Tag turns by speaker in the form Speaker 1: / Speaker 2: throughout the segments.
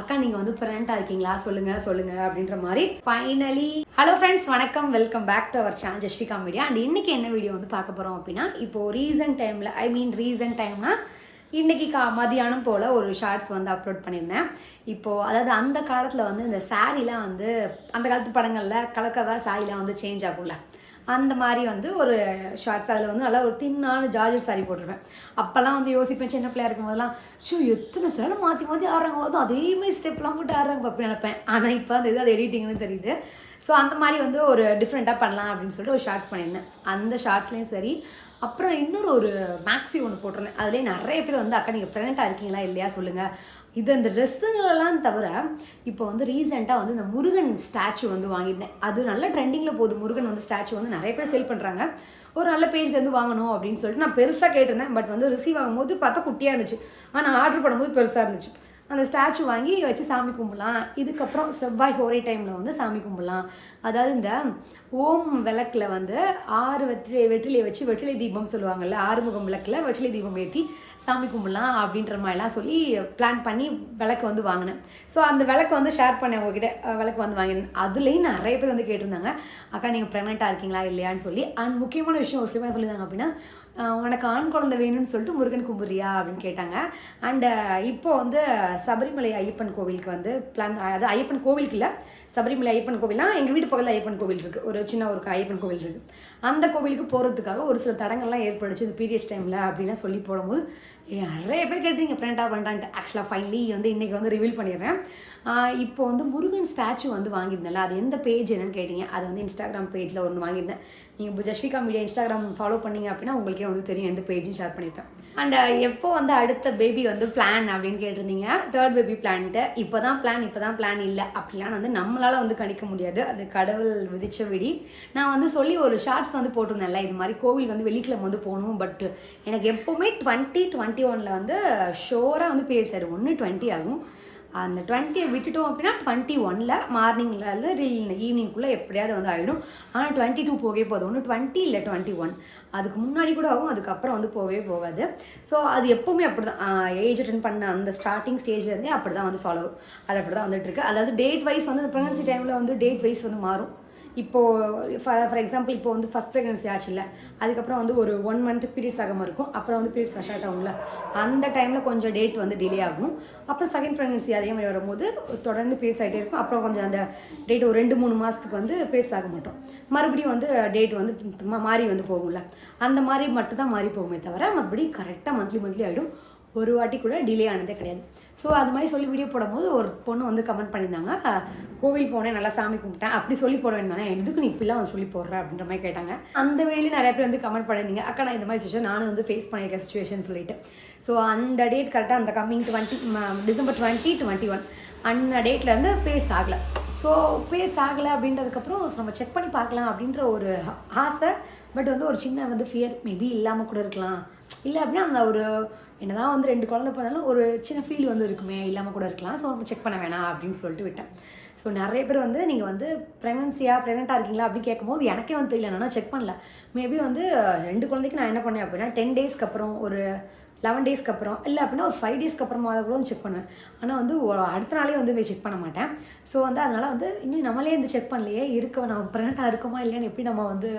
Speaker 1: அக்கா நீங்க வந்து பிரெக்னெண்டா இருக்கீங்களா சொல்லுங்க சொல்லுங்க அப்படின்ற மாதிரி ஃபைனலி ஹலோ ஃப்ரெண்ட்ஸ் வணக்கம் welcome back to our channel Jasvika media. And இன்னைக்கு என்ன வீடியோ வந்து பார்க்க போறோம் அப்படின்னா, இப்போ ரீசன்ட் டைம்னா இன்னைக்கு மதியானம் போல் ஒரு ஷார்ட்ஸ் வந்து அப்லோட் பண்ணியிருந்தேன். இப்போது அதாவது அந்த காலத்தில் வந்து இந்த சாரீலாம் வந்து அந்த காலத்து படங்களில் கலர் சாரீலாம் வந்து சேஞ்ச் ஆகும்ல, அந்த மாதிரி வந்து ஒரு ஷார்ட்ஸ் அதில் வந்து நல்லா ஒரு தின்னான ஜார்ஜர் சாரி போட்டிருப்பேன். அப்போல்லாம் வந்து யோசிப்பேன், சின்ன பிள்ளையா இருக்கும் போதெல்லாம் எத்தனை சேலை மாற்றி மாற்றி ஆடுறாங்களோ அதேமாதிரி ஸ்டெப்லாம் போட்டு ஆடுறாங்க அப்படி நினைப்பேன். ஆனால் இப்போ அந்த இது அது எடிட்டிங்னு தெரியுது. ஸோ அந்த மாதிரி வந்து ஒரு டிஃப்ரெண்ட்டாக பண்ணலாம் அப்படின்னு சொல்லிட்டு ஒரு ஷார்ட்ஸ் பண்ணியிருந்தேன். அந்த ஷார்ட்ஸ்லேயும் சரி, அப்புறம் இன்னொரு மேக்ஸி ஒன்று போட்டிருந்தேன். அதுலேயே நிறைய பேர் வந்து அக்கா நீங்கள் ப்ரெக்னெண்ட்டாக இருக்கீங்களா இல்லையா சொல்லுங்கள். இது இந்த ட்ரெஸ்ஸுங்களெல்லாம் தவிர இப்போ வந்து ரீசெண்டாக வந்து இந்த முருகன் ஸ்டாச்சு வந்து வாங்கியிருந்தேன். அது நல்ல ட்ரெண்டிங்கில் போகுது. முருகன் வந்து ஸ்டாச்சு வந்து நிறைய பேர் சேல் பண்ணுறாங்க. ஒரு நல்ல பேஜ்லேருந்து வாங்கணும் அப்படின்னு சொல்லிட்டு நான் பெருசாக கேட்டிருந்தேன். பட் வந்து ரிசீவ் ஆகும்போது பார்த்தா குட்டியாக இருந்துச்சு, ஆனால் ஆர்டர் பண்ணும்போது பெருசாக இருந்துச்சு. அந்த ஸ்டாச்சு வாங்கி வச்சு சாமி கும்பிடலாம். இதுக்கப்புறம் செவ்வாய் ஹோரை டைமில் வந்து சாமி கும்பிடலாம். அதாவது இந்த ஓம் விளக்கில் வந்து 6 வெற்றிலையை வச்சு வெற்றிலை தீபம் சொல்லுவாங்கள்ல, 6 முகம் விளக்கில் வெற்றிலை தீபம் ஏற்றி சாமி கும்பிடலாம் அப்படின்ற மாதிரிலாம் சொல்லி பிளான் பண்ணி விளக்கு வந்து வாங்கினேன். ஸோ அந்த விளக்கு வந்து ஷேர் பண்ணேன் உங்ககிட்ட. விளக்கு வந்து வாங்கினேன். அதுலேயும் நிறைய பேர் வந்து கேட்டிருந்தாங்க, அக்கா நீங்கள் ப்ரெக்னெண்ட்டாக இருக்கீங்களா இல்லையான்னு சொல்லி. அண்ட் முக்கியமான விஷயம் ஒரு சில பேர் சொல்லியிருந்தாங்க அப்படின்னா, உனக்கு ஆண் குழந்தை வேணும்னு சொல்லிட்டு முருகன் கும்பிட்றியா அப்படின்னு கேட்டாங்க. அண்டு இப்போ வந்து சபரிமலை ஐயப்பன் கோவிலுக்கு வந்து பிளான், அதாவது ஐயப்பன் கோவிலுக்கு இல்லை, சபரிமலை ஐயப்பன் கோவில்னால் எங்கள் வீட்டு பக்கத்தில் ஐயப்பன் கோவில் இருக்குது, ஒரு சின்ன ஒரு ஐயப்பன் கோவில் இருக்குது. அந்த கோவிலுக்கு போகிறதுக்காக ஒரு சில தடங்கள்லாம் ஏற்படுச்சு இந்த பீரியட்ஸ் டைமில் அப்படின்லாம் சொல்லி போடும்போது நிறைய பேர் கேட்டீங்க ப்ரெக்னெண்ட்டாக பண்ணுறான்ட்டு. ஆக்சுவலாக ஃபைனலி வந்து இன்றைக்கி வந்து ரிவீல் பண்ணிடுறேன். இப்போ வந்து முருகன் ஸ்டாச்சு வந்து வாங்கியிருந்தேன்ல, அது எந்த பேஜ் என்னன்னு கேட்டிங்க. அது வந்து இன்ஸ்டாகிராம் பேஜில் ஒன்று வாங்கியிருந்தேன். நீங்கள் இப்போ ஜஸ்விகா மீடியா இன்ஸ்டாகிராம் ஃபாலோ பண்ணிங்க அப்படின்னா உங்களுக்கே வந்து தெரியும், எந்த பேஜும் ஷேர் பண்ணியிருப்பேன். அண்ட் எப்போ வந்து அடுத்த பேபி வந்து பிளான் அப்படின்னு கேட்டிருந்தீங்க. 3rd baby plant. இப்போ தான் பிளான் இல்லை அப்படிலாம் வந்து நம்மளால் வந்து கணிக்க முடியாது. அது கடவுள் விதிச்ச விடி. நான் வந்து சொல்லி ஒரு ஷார்ட்ஸ் வந்து போட்டிருந்தேன்ல, இது மாதிரி கோவில் வந்து வெள்ளிக்கிழமை வந்து போகணும். பட் எனக்கு எப்போவுமே 2021 வந்து ஷோராக வந்து பீரியட்ஸ் ஆகிடும். 20 ஆகும். அந்த 20 விட்டுட்டோம் அப்படின்னா 21 மார்னிங்கில் இருந்து ஈவினிங்குள்ளே எப்படியாவது வந்து ஆகிடும். ஆனால் 22 போகவே போகுது. ஒன்று 20 இல்லை 21, அதுக்கு முன்னாடி கூட ஆகும், அதுக்கப்புறம் வந்து போகவே போகாது. ஸோ அது எப்போவுமே அப்படி தான். ஏஜ் அட்டெண்ட் பண்ண அந்த ஸ்டார்டிங் ஸ்டேஜ்லேருந்தே அப்படி தான் வந்து ஃபாலோ, அது அப்படி தான் வந்துட்டுருக்கு. அதாவது டேட் வைஸ் வந்து ப்ரெக்னன்சி டைமில் வந்து டேட் வைஸ் வந்து மாறும். இப்போது ஃபார் எக்ஸாம்பிள் இப்போ வந்து ஃபஸ்ட் ப்ரெக்னன்சி ஆச்சுல்ல, அதுக்கப்புறம் வந்து ஒரு 1 மந்த் பீரியட்ஸ் ஆகாமல் இருக்கும். அப்புறம் வந்து பீரியட்ஸ் ஸ்டார்ட் ஆகும்ல, அந்த டைமில் கொஞ்சம் டேட் வந்து டிலே ஆகும். அப்புறம் செகண்ட் ப்ரெக்னன்சி அதே மாதிரி வரும்போது தொடர்ந்து பீரியட்ஸ் ஆகிட்டே இருக்கும். அப்புறம் கொஞ்சம் அந்த டேட் ஒரு 2-3 மாதத்துக்கு வந்து பீரியட்ஸ் ஆக மாட்டோம். மறுபடியும் வந்து டேட் வந்து மாறி வந்து போகும்ல, அந்த மாதிரி மட்டும் தான் மாறி போகுமே தவிர மறுபடி கரெக்டாக மந்த்லி ஆகிடும். ஒரு வாட்டி கூட டிலே ஆனதே கிடையாது. ஸோ அது மாதிரி சொல்லி வீடியோ போடும்போது ஒரு பொண்ணு வந்து கமெண்ட் பண்ணியிருந்தாங்க, கோவில் போனேன் நல்லா சாமி கும்பிட்டேன் அப்படி சொல்லி போட வேண்டானே, எதுக்கு நீ இப்படிலாம் வந்து சொல்லி போடுற அப்படின்ற மாதிரி கேட்டாங்க. அந்த வேலையிலேயே நிறைய பேர் வந்து கமெண்ட் பண்ணியிருந்தீங்க, அக்கா நான் இந்த மாதிரி சுச்சுவேஷன் நானும் வந்து ஃபேஸ் பண்ணியிருக்கேன் சுச்சுவேஷன் சொல்லிட்டு. ஸோ அந்த டேட் கரெக்டாக அந்த கம்மிங் டிசம்பர் 2021 அந்த டேட்லேருந்து பீரியட்ஸ் ஆகலை. ஸோ பீரியட்ஸ் ஆகலை அப்படின்றதுக்கப்புறம் நம்ம செக் பண்ணி பார்க்கலாம் அப்படின்ற ஒரு ஆசை. பட் வந்து ஒரு சின்ன வந்து ஃபியர், மேபி இல்லாமல் கூட இருக்கலாம், இல்லை அப்படின்னா அந்த ஒரு என்னதான் வந்து 2 குழந்தை பண்ணாலும் ஒரு சின்ன ஃபீல் வந்து இருக்குமே, இல்லாமல் கூட இருக்கலாம். ஸோ செக் பண்ண வேணாம் அப்படின்னு சொல்லிட்டு விட்டேன். ஸோ நிறைய பேர் வந்து நீங்கள் வந்து ப்ரெக்னெண்ட்டாக இருக்கீங்களா அப்படின்னு கேட்கும்போது எனக்கே வந்து தெரியல, நான் செக் பண்ணல. மேபி வந்து 2 குழந்தைக்கு நான் என்ன பண்ணேன் அப்படின்னா 10 டேஸ்க்கு அப்புறம், ஒரு 11 டேஸ்க்கு அப்புறம், இல்லை அப்படின்னா ஒரு 5 டேஸ்க்கு அப்புறமா கூட வந்து செக் பண்ணுவேன். ஆனால் வந்து அடுத்த நாளே வந்து போய் செக் பண்ண மாட்டேன். ஸோ வந்து அதனால் வந்து இன்னும் நம்மளே வந்து செக் பண்ணலையே, நம்ம ப்ரெக்னெண்ட்டாக இருக்கோமா இல்லையான்னு எப்படி நம்ம வந்து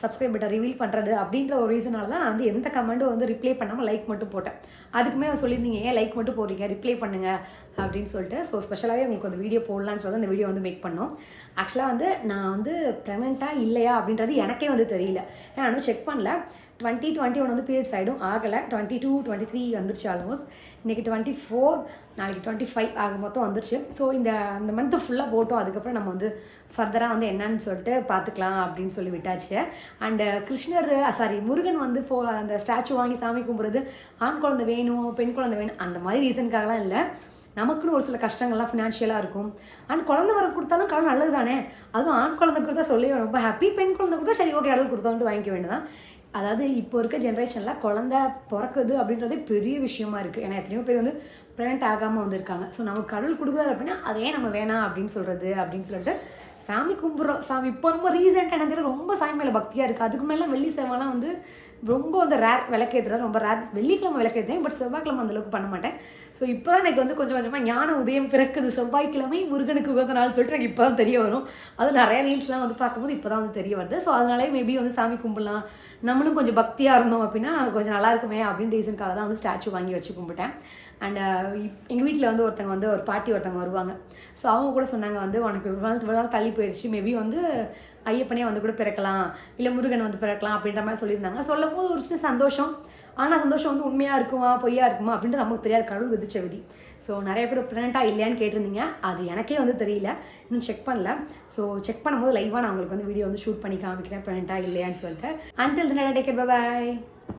Speaker 1: சப்ஸ்கிரைபர்கிட்ட ரிவீல் பண்ணுறது அப்படின்ற ஒரு ரீசனால தான் நான் வந்து எந்த கமெண்ட்டும் வந்து ரிப்ளை பண்ணாமல் லைக் மட்டும் போட்டேன். அதுக்குமே சொல்லியிருந்தீங்க, ஏன் லைக் மட்டும் போடுறீங்க, ரிப்ளை பண்ணுங்கள் அப்படின்னு சொல்லிட்டு. ஸோ ஸ்பெஷலாகவே உங்களுக்கு வந்து வீடியோ போடலான்னு சொல்லி அந்த வீடியோ வந்து மேக் பண்ணோம். ஆக்சுவலாக வந்து நான் வந்து ப்ரெக்னெண்ட்டாக இல்லையா அப்படின்றது எனக்கே வந்து தெரியல. ஏன்னா நான் செக் பண்ணல. 2021 வந்து பீரியட்ஸ் ஆகலை. 22, 23 வந்துருச்சு ஆல்மோஸ்ட். இன்றைக்கி 24, நாளைக்கு 25 ஆக மொத்தம் வந்துருச்சு. ஸோ இந்த மந்த்து ஃபுல்லாக போட்டோம். அதுக்கப்புறம் நம்ம வந்து ஃபர்தராக வந்து என்னன்னு சொல்லிட்டு பார்த்துக்கலாம் அப்படின்னு சொல்லி விட்டாச்சு. அண்டு முருகன் வந்து அந்த ஸ்டாச்சு வாங்கி சாமி கும்பிட்றது ஆண் குழந்தை வேணும் பெண் குழந்தை வேணும் அந்த மாதிரி ரீசனுக்காகலாம் இல்லை. நமக்குன்னு ஒரு சில கஷ்டங்கள்லாம் ஃபினான்ஷியலாக இருக்கும். அண்ட் குழந்தை வர கொடுத்தாலும் கடவுள் நல்லது தானே. அதுவும் ஆண் குழந்தை கொடுத்தா சொல்லி ரொம்ப ஹாப்பி, பெண் குழந்தை கொடுத்தா சரி ஓகே கடவுள் கொடுத்தான்ட்டு வாங்கிக்க வேண்டியதான். அதாவது இப்போ இருக்க ஜென்ரேஷனில் குழந்தை பிறக்குது அப்படின்றதே பெரிய விஷயமா இருக்குது. ஏன்னா எத்தனையோ பேர் வந்து ப்ரெக்னெண்ட் ஆகாமல் வந்திருக்காங்க. ஸோ நமக்கு கடவுள் கொடுக்குறாரு அப்படின்னா அதே நம்ம வேணாம் அப்படின்னு சொல்லிட்டு சாமி கும்பிட்றோம். சாமி இப்போ ரொம்ப ரீசெண்டாக எனக்கு ரொம்ப சாமி மேலே பக்தியாக இருக்குது. அதுக்கு மேலே வெள்ளி செவ்வாய்லாம் வந்து ரொம்ப வந்து ரேர் விளக்கேற்றுறது, ரொம்ப ரேர். வெள்ளிக்கிழமை விளக்கேற்றேன், பட் செவ்வாய்க்கிழமை அந்தளவுக்கு பண்ண மாட்டேன். ஸோ ஸோ இப்போ தான் எனக்கு வந்து கொஞ்சம் கொஞ்சமாக ஞான உதயம் பிறக்குது. செவ்வாய்க்கிழமை முருகனுக்கு உகந்த நாள் சொல்லிட்டு எனக்கு இப்போ தான் தெரிய வரும். அதுவும் நிறைய ரீல்ஸ்லாம் வந்து பார்க்கும்போது இப்போ தான் வந்து தெரிய வருது. ஸோ அதனாலே மேபி வந்து சாமி கும்பிடலாம், நம்மளும் கொஞ்சம் பக்தியாக இருந்தோம் அப்படின்னா கொஞ்சம் நல்லா இருக்குமே அப்படின்னு ரீசனுக்காக தான் வந்து ஸ்டாச்சு வாங்கி வச்சு கும்பிட்டேன். அண்ட் எங்கள் வீட்டில் வந்து ஒரு பாட்டி வருவாங்க. ஸோ அவங்க கூட சொன்னாங்க வந்து உனக்கு இவ்வளோ நாள் தள்ளி போயிடுச்சு, மேபி வந்து ஐயப்பனே வந்து கூட பிறக்கலாம், இல்லை முருகன் வந்து பிறக்கலாம் அப்படின்ற மாதிரி சொல்லியிருந்தாங்க. சொல்லும் போது ஒரு சின்ன சந்தோஷம். ஆனால் சந்தோஷம் வந்து உண்மையாக இருக்குமா பொய்யா இருக்குமா அப்படின்ட்டு நமக்கு தெரியாது, கடவுள் விதிச்ச விதி. ஸோ நிறைய பேர் ப்ரெக்னெண்ட்டாக இல்லையான்னு கேட்டிருந்தீங்க. அது எனக்கே வந்து தெரியல, இன்னும் செக் பண்ணல. ஸோ செக் பண்ணும்போது லைவாக நான் உங்களுக்கு வந்து வீடியோ வந்து ஷூட் பண்ணி காமிக்கிறேன் ப்ரெக்னெண்ட்டாக இல்லையான்னு சொல்லிட்டு. Until then take care, bye bye.